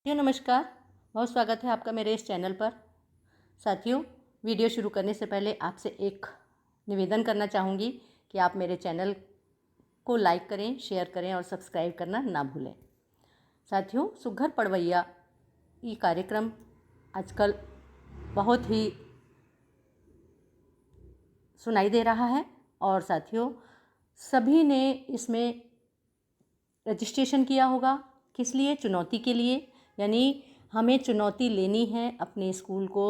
साथियों नमस्कार। बहुत स्वागत है आपका मेरे इस चैनल पर। साथियों, वीडियो शुरू करने से पहले आपसे एक निवेदन करना चाहूँगी कि आप मेरे चैनल को लाइक करें, शेयर करें और सब्सक्राइब करना ना भूलें। साथियों, सुघ्घर पढ़वैया ये कार्यक्रम आजकल बहुत ही सुनाई दे रहा है और साथियों सभी ने इसमें रजिस्ट्रेशन किया होगा। किस लिए? चुनौती के लिए। यानी हमें चुनौती लेनी है अपने स्कूल को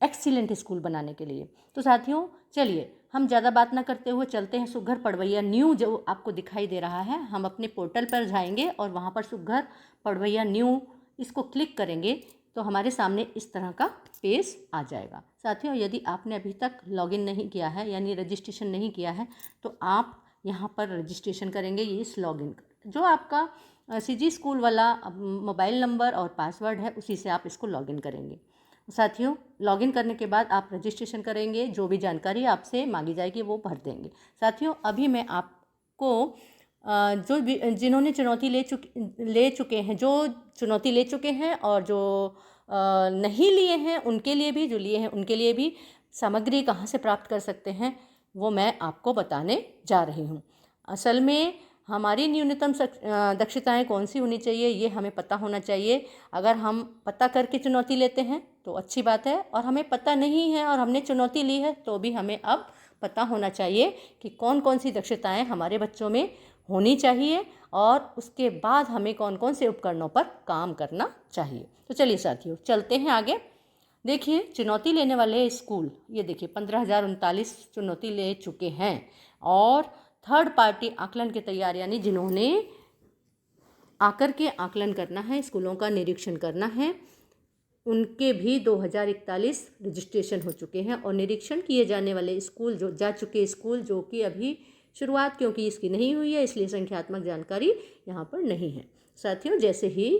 एक्सीलेंट स्कूल बनाने के लिए। तो साथियों चलिए हम ज़्यादा बात ना करते हुए चलते हैं सुघ्घर पढ़वैया न्यू जो आपको दिखाई दे रहा है। हम अपने पोर्टल पर जाएंगे और वहाँ पर सुघ्घर पढ़वैया न्यू इसको क्लिक करेंगे तो हमारे सामने इस तरह का पेज आ जाएगा। साथियों, यदि आपने अभी तक लॉगिन नहीं किया है यानी रजिस्ट्रेशन नहीं किया है तो आप यहाँ पर रजिस्ट्रेशन करेंगे। ये इस लॉगिन जो आपका सीजी स्कूल वाला मोबाइल नंबर और पासवर्ड है उसी से आप इसको लॉगिन करेंगे। साथियों, लॉगिन करने के बाद आप रजिस्ट्रेशन करेंगे, जो भी जानकारी आपसे मांगी जाएगी वो भर देंगे। साथियों, अभी मैं आपको जो भी जिन्होंने चुनौती ले चुके हैं, जो चुनौती ले चुके हैं और जो नहीं लिए हैं उनके लिए भी, जो लिए हैं उनके लिए भी सामग्री कहाँ से प्राप्त कर सकते हैं वो मैं आपको बताने जा रही हूँ। असल में हमारी न्यूनतम दक्षताएं कौन सी होनी चाहिए ये हमें पता होना चाहिए। अगर हम पता करके चुनौती लेते हैं तो अच्छी बात है, और हमें पता नहीं है और हमने चुनौती ली है तो भी हमें अब पता होना चाहिए कि कौन कौन सी दक्षताएं हमारे बच्चों में होनी चाहिए और उसके बाद हमें कौन कौन से उपकरणों पर काम करना चाहिए। तो चलिए साथियों चलते हैं आगे। देखिए, चुनौती लेने वाले स्कूल, ये देखिए 15,039 चुनौती ले चुके हैं और थर्ड पार्टी आकलन की तैयारी यानी जिन्होंने आकर के आकलन करना है, स्कूलों का निरीक्षण करना है, उनके भी 2041 रजिस्ट्रेशन हो चुके हैं। और निरीक्षण किए जाने वाले स्कूल जो जा चुके स्कूल जो कि अभी शुरुआत क्योंकि इसकी नहीं हुई है इसलिए संख्यात्मक जानकारी यहाँ पर नहीं है। साथियों, जैसे ही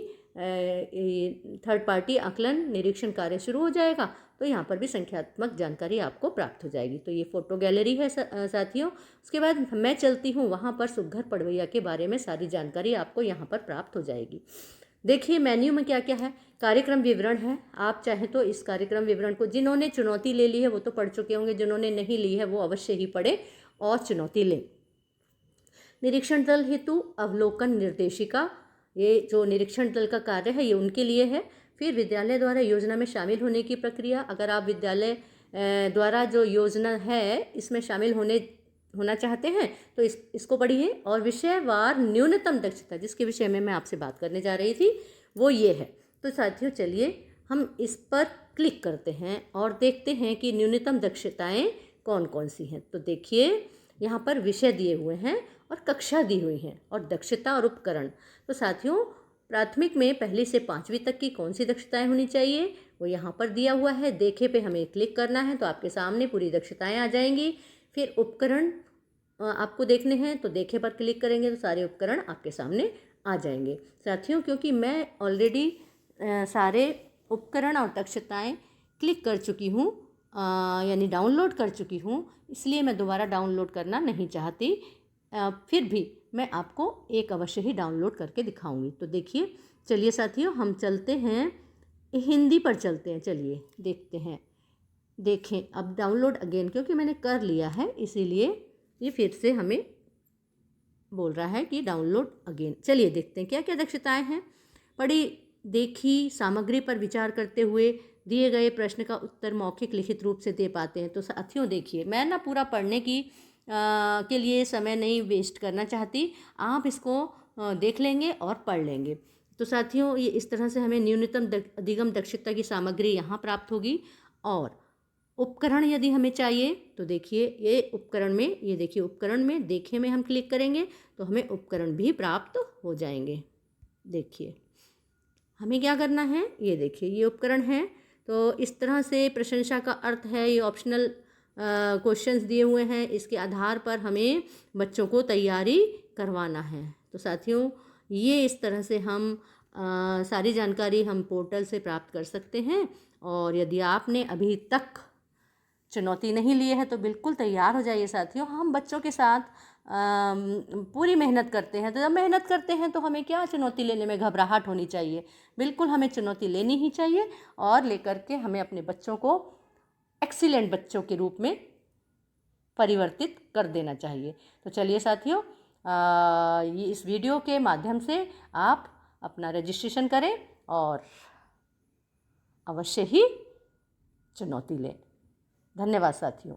थर्ड पार्टी आकलन निरीक्षण कार्य शुरू हो जाएगा तो यहाँ पर भी संख्यात्मक जानकारी आपको प्राप्त हो जाएगी। तो ये फ़ोटो गैलरी है साथियों। उसके बाद मैं चलती हूँ वहाँ पर सुघ्घर पढ़वैया के बारे में सारी जानकारी आपको यहाँ पर प्राप्त हो जाएगी। देखिए मेन्यू में क्या क्या है। कार्यक्रम विवरण है। आप चाहें तो इस कार्यक्रम विवरण को, जिन्होंने चुनौती ले ली है वो तो पढ़ चुके होंगे, जिन्होंने नहीं ली है वो अवश्य ही पढ़े और चुनौती लें। निरीक्षण दल हेतु अवलोकन निर्देशिका, ये जो निरीक्षण दल का कार्य है ये उनके लिए है। फिर विद्यालय द्वारा योजना में शामिल होने की प्रक्रिया। अगर आप विद्यालय द्वारा जो योजना है इसमें शामिल होना चाहते हैं तो इसको पढ़िए। और विषयवार न्यूनतम दक्षता, जिसके विषय में मैं आपसे बात करने जा रही थी वो ये है। तो साथियों चलिए हम इस पर क्लिक करते हैं और देखते हैं कि न्यूनतम दक्षताएं कौन कौन सी हैं। तो देखिए यहाँ पर विषय दिए हुए हैं और कक्षा दी हुई है और दक्षता और उपकरण। तो साथियों प्राथमिक में पहली से 5वीं तक की कौन सी दक्षताएं होनी चाहिए वो यहाँ पर दिया हुआ है। देखे पे हमें क्लिक करना है तो आपके सामने पूरी दक्षताएं आ जाएंगी। फिर उपकरण आपको देखने हैं तो देखे पर क्लिक करेंगे तो सारे उपकरण आपके सामने आ जाएंगे। साथियों, क्योंकि मैं ऑलरेडी सारे उपकरण और दक्षताएं क्लिक कर चुकी हूँ यानी डाउनलोड कर चुकी हूँ, इसलिए मैं दोबारा डाउनलोड करना नहीं चाहती। फिर भी मैं आपको एक अवश्य ही डाउनलोड करके दिखाऊंगी। तो देखिए चलिए साथियों हम चलते हैं हिंदी पर चलते हैं। चलिए देखते हैं। देखें अब डाउनलोड अगेन, क्योंकि मैंने कर लिया है इसीलिए ये फिर से हमें बोल रहा है कि डाउनलोड अगेन। चलिए देखते हैं क्या क्या दक्षताएं हैं। पढ़ी देखी सामग्री पर विचार करते हुए दिए गए प्रश्न का उत्तर मौखिक लिखित रूप से दे पाते हैं। तो साथियों देखिए मैं ना पूरा पढ़ने के लिए समय नहीं वेस्ट करना चाहती, आप इसको देख लेंगे और पढ़ लेंगे। तो साथियों ये इस तरह से हमें न्यूनतम अधिगम दक्षता की सामग्री यहाँ प्राप्त होगी। और उपकरण यदि हमें चाहिए तो देखिए ये उपकरण में, ये देखिए उपकरण में देखे में हम क्लिक करेंगे तो हमें उपकरण भी प्राप्त हो जाएंगे। देखिए हमें क्या करना है, ये देखिए ये उपकरण है। तो इस तरह से प्रशंसा का अर्थ है, ये ऑप्शनल क्वेश्चंस दिए हुए हैं, इसके आधार पर हमें बच्चों को तैयारी करवाना है। तो साथियों ये इस तरह से हम सारी जानकारी हम पोर्टल से प्राप्त कर सकते हैं। और यदि आपने अभी तक चुनौती नहीं ली है तो बिल्कुल तैयार हो जाइए साथियों। हम बच्चों के साथ पूरी मेहनत करते हैं। तो जब मेहनत करते हैं तो हमें क्या चुनौती लेने में घबराहट होनी चाहिए? बिल्कुल हमें चुनौती लेनी ही चाहिए और लेकर के हमें अपने बच्चों को एक्सीलेंट बच्चों के रूप में परिवर्तित कर देना चाहिए। तो चलिए साथियों, ये इस वीडियो के माध्यम से आप अपना रजिस्ट्रेशन करें और अवश्य ही चुनौती लें। धन्यवाद साथियों।